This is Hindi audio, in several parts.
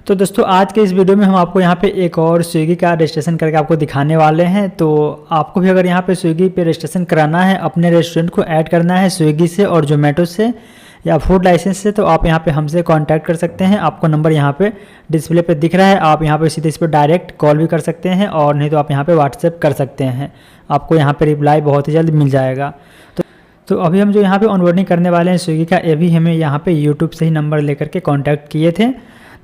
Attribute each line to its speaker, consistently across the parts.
Speaker 1: तो दोस्तों आज के इस वीडियो में हम आपको यहाँ पे एक और स्विगी का रजिस्ट्रेशन करके आपको दिखाने वाले हैं। तो आपको भी अगर यहाँ पे स्विगी पे रजिस्ट्रेशन कराना है, अपने रेस्टोरेंट को ऐड करना है स्विगी से और जोमेटो से या फूड लाइसेंस से, तो आप यहाँ पे हमसे कांटेक्ट कर सकते हैं। आपको नंबर यहाँ पे डिस्प्ले पे दिख रहा है, आप यहाँ पे सीधे इस पर डायरेक्ट कॉल भी कर सकते हैं और नहीं तो आप यहाँ पे व्हाट्सएप कर सकते हैं। आपको यहाँ पे रिप्लाई बहुत ही जल्द मिल जाएगा। तो अभी हम जो यहाँ पे ऑनबोर्डिंग करने वाले हैं स्विगी का, ये भी हमें यहाँ पे यूट्यूब से ही नंबर लेकर के कॉन्टैक्ट किए थे।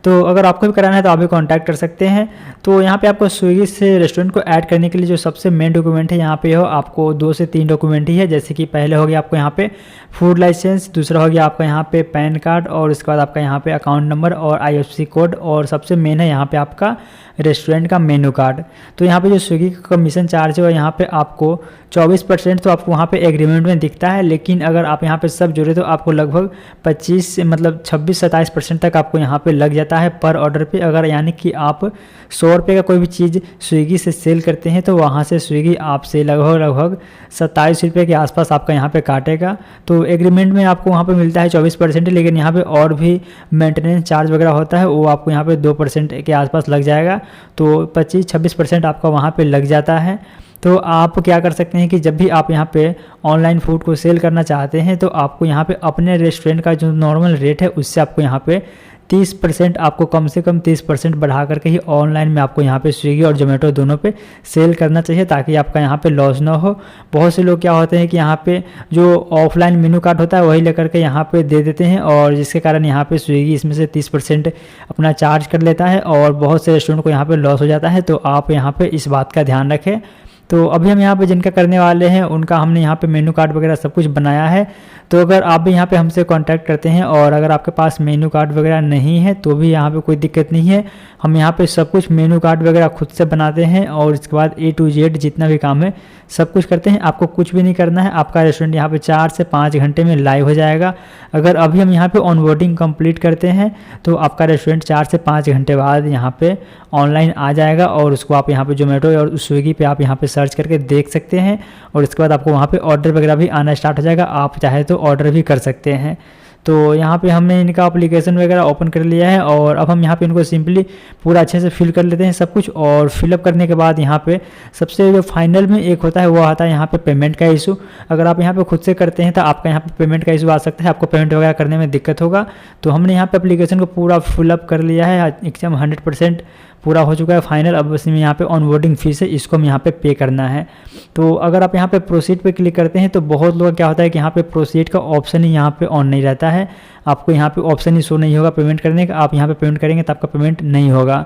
Speaker 1: तो अगर आपको भी कराना है तो आप भी कांटेक्ट कर सकते हैं। तो यहाँ पे आपको स्विगी से रेस्टोरेंट को ऐड करने के लिए जो सबसे मेन डॉक्यूमेंट है यहाँ पे हो, आपको 2 से 3 डॉक्यूमेंट ही है। जैसे कि पहले हो गया आपको यहाँ पे फूड लाइसेंस, दूसरा हो गया आपका यहाँ पे पैन कार्ड और उसके बाद आपका यहाँ पे अकाउंट नंबर और IFSC कोड, और सबसे मेन है यहाँ पे आपका रेस्टोरेंट का मेनू कार्ड। तो यहाँ पे जो स्विगी का कमीशन चार्ज है वो यहाँ पे आपको 24% तो आपको वहाँ पे एग्रीमेंट में दिखता है, लेकिन अगर आप यहाँ पे सब जोड़े तो आपको लगभग 26-27% तक आपको यहाँ पे लग जाता है पर ऑर्डर पे। अगर यानी कि आप 100 रुपये का कोई भी चीज़ स्विगी से सेल करते हैं तो वहाँ से स्विगी आपसे लगभग 27 रुपये के आसपास आपका यहाँ पे काटेगा। तो एग्रीमेंट में आपको वहाँ पे मिलता है 24%, लेकिन यहाँ पे और भी मेंटेनेंस चार्ज वगैरह होता है, वो आपको यहाँ पे 2% के आसपास लग जाएगा। तो 25-26% आपका वहाँ पे लग जाता है। तो आप क्या कर सकते हैं कि जब भी आप यहाँ पे ऑनलाइन फूड को सेल करना चाहते हैं तो आपको यहाँ पे अपने रेस्टोरेंट का जो नॉर्मल रेट है उससे आपको यहाँ पे 30%, आपको कम से कम 30% बढ़ा करके ही ऑनलाइन में आपको यहाँ पे स्विगी और जोमेटो दोनों पे सेल करना चाहिए, ताकि आपका यहाँ पे लॉस ना हो। बहुत से लोग क्या होते हैं कि यहाँ पे जो ऑफलाइन मेनू कार्ड होता है वही लेकर के यहाँ पे दे देते हैं, और जिसके कारण यहाँ पे स्विगी इसमें से 30% अपना चार्ज कर लेता है और बहुत से रेस्टोरेंट को यहाँ पर लॉस हो जाता है। तो आप यहाँ पर इस बात का ध्यान रखें। तो अभी हम यहाँ पे जिनका करने वाले हैं उनका हमने यहाँ पे मेनू कार्ड वगैरह सब कुछ बनाया है। तो अगर आप भी यहाँ पे हमसे कांटेक्ट करते हैं और अगर आपके पास मेनू कार्ड वगैरह नहीं है तो भी यहाँ पे कोई दिक्कत नहीं है। हम यहाँ पे सब कुछ मेनू कार्ड वगैरह खुद से बनाते हैं और इसके बाद A to Z जितना भी काम है सब कुछ करते हैं। आपको कुछ भी नहीं करना है, आपका रेस्टोरेंट यहाँ पे 4 से 5 घंटे में लाइव हो जाएगा। अगर अभी हम यहाँ पे ऑनबोर्डिंग कंप्लीट करते हैं तो आपका रेस्टोरेंट 4 से 5 घंटे बाद यहाँ पे ऑनलाइन आ जाएगा और उसको आप यहाँ पे जोमेटो और स्विगी पे आप यहाँ पे सर्च करके देख सकते हैं, और इसके बाद आपको वहाँ पे ऑर्डर वगैरह भी आना स्टार्ट हो जाएगा। आप चाहे तो ऑर्डर भी कर सकते हैं। तो यहाँ पे हमने इनका एप्लीकेशन वगैरह ओपन कर लिया है और अब हम यहाँ पे इनको सिंपली पूरा अच्छे से फिल कर लेते हैं सब कुछ। और फिलअप करने के बाद यहाँ पे सबसे जो फाइनल में एक होता है वो आता है यहाँ पे पेमेंट का इशू। अगर आप यहाँ पे खुद से करते हैं तो आपका यहाँ पे पेमेंट का इशू आ सकता है, आपको पेमेंट वगैरह करने में दिक्कत होगा। तो हमने यहाँ पे एप्लीकेशन को पूरा फिलअप कर लिया है, एकदम 100% पूरा हो चुका है फाइनल। अब इसमें यहाँ पे ऑनबोर्डिंग फीस है, इसको हम यहाँ पे करना है। तो अगर आप यहाँ पे प्रोसीड पे क्लिक करते हैं तो बहुत लोग क्या होता है कि यहाँ पे प्रोसीड का ऑप्शन ही यहाँ पे ऑन नहीं रहता है, आपको यहाँ पे ऑप्शन ही शो नहीं होगा पेमेंट करने का। आप यहाँ पे पेमेंट करेंगे तो आपका पेमेंट नहीं होगा।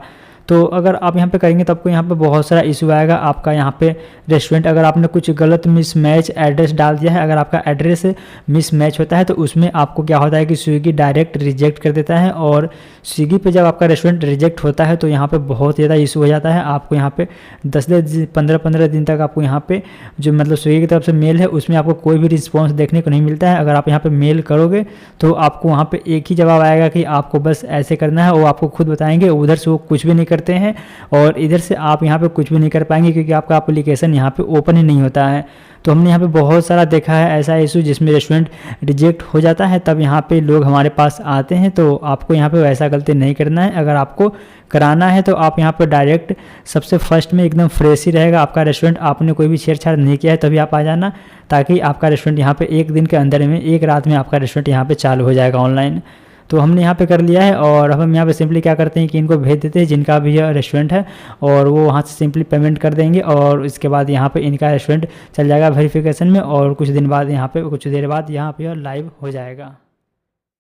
Speaker 1: तो अगर आप यहाँ पे करेंगे तो आपको यहाँ पे बहुत सारा इशू आएगा। आपका यहाँ पे रेस्टोरेंट, अगर आपने कुछ गलत मिसमैच एड्रेस डाल दिया है, अगर आपका एड्रेस मिसमैच होता है तो उसमें आपको क्या होता है कि स्विगी डायरेक्ट रिजेक्ट कर देता है। और स्विगी पे जब आपका रेस्टोरेंट रिजेक्ट होता है तो यहाँ पे बहुत ज़्यादा इशू हो जाता है। आपको यहाँ पे 10-15 दिन तक आपको यहाँ पे जो मतलब स्विगी की तरफ से मेल है उसमें आपको कोई भी रिस्पॉन्स देखने को नहीं मिलता है। अगर आप यहाँ पे मेल करोगे तो आपको वहाँ पे एक ही जवाब आएगा कि आपको बस ऐसे करना है, वो आपको खुद बताएंगे। उधर से वो कुछ भी नहीं करते हैं और इधर से आप यहाँ पे कुछ भी नहीं कर पाएंगे क्योंकि आपका एप्लीकेशन यहाँ पे ओपन ही नहीं होता है। तो हमने यहाँ पे बहुत सारा देखा है ऐसा इशू जिसमें रेस्टोरेंट रिजेक्ट हो जाता है, तब यहाँ पे लोग हमारे पास आते हैं। तो आपको यहाँ पे वैसा गलती नहीं करना है। अगर आपको कराना है तो आप यहाँ पे डायरेक्ट सबसे फर्स्ट में एकदम फ्रेश ही रहेगा आपका रेस्टोरेंट, आपने कोई भी छेड़छाड़ नहीं किया है तभी आप आ जाना, ताकि आपका रेस्टोरेंट यहाँ पे एक दिन के अंदर में, एक रात में आपका रेस्टोरेंट यहाँ पे चालू हो जाएगा ऑनलाइन। तो हमने यहाँ पे कर लिया है और अब हम यहाँ पे सिंपली क्या करते हैं कि इनको भेज देते हैं जिनका भी यह रेस्टोरेंट है, और वो वहाँ से सिंपली पेमेंट कर देंगे और इसके बाद यहाँ पे इनका रेस्टोरेंट चल जाएगा वेरिफिकेशन में, और कुछ देर बाद यहाँ पे लाइव हो जाएगा।